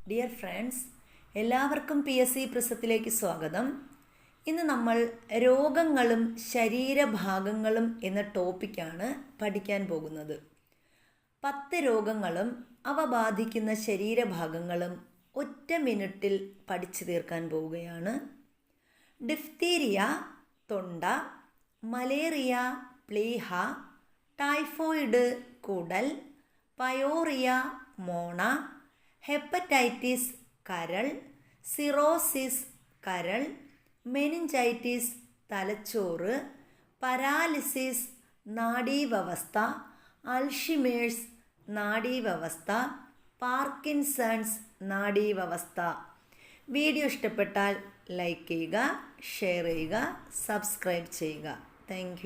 Dear friends, എല്ലാവർക്കും PSC പ്രിസത്തിലേക്ക് സ്വാഗതം. ഇന്ന് നമ്മൾ രോഗങ്ങളും ശരീരഭാഗങ്ങളും എന്ന ടോപ്പിക്കാണ് പഠിക്കാൻ പോകുന്നത്. 10 രോഗങ്ങളും അവ ബാധിക്കുന്ന ശരീരഭാഗങ്ങളും ഒറ്റ മിനിറ്റിൽ പഠിച്ചു തീർക്കാൻ പോവുകയാണ്. ഡിഫ്തീരിയ തൊണ്ട, മലേറിയ പ്ലീഹ, ടൈഫോയിഡ് കുടൽ, പയോറിയ മോണ, ഹെപ്പറ്റൈറ്റിസ് കരൾ, സിറോസിസ് കരൾ, മെനിഞ്ചൈറ്റിസ് തലച്ചോറ്, പരാലിസിസ് നാഡീവ്യവസ്ഥ, അൽഷിമേഴ്സ് നാഡീവ്യവസ്ഥ, പാർക്കിൻസൺസ് നാഡീവ്യവസ്ഥ. വീഡിയോ ഇഷ്ടപ്പെട്ടാൽ ലൈക്ക് ചെയ്യുക, ഷെയർ ചെയ്യുക, സബ്സ്ക്രൈബ് ചെയ്യുക. താങ്ക്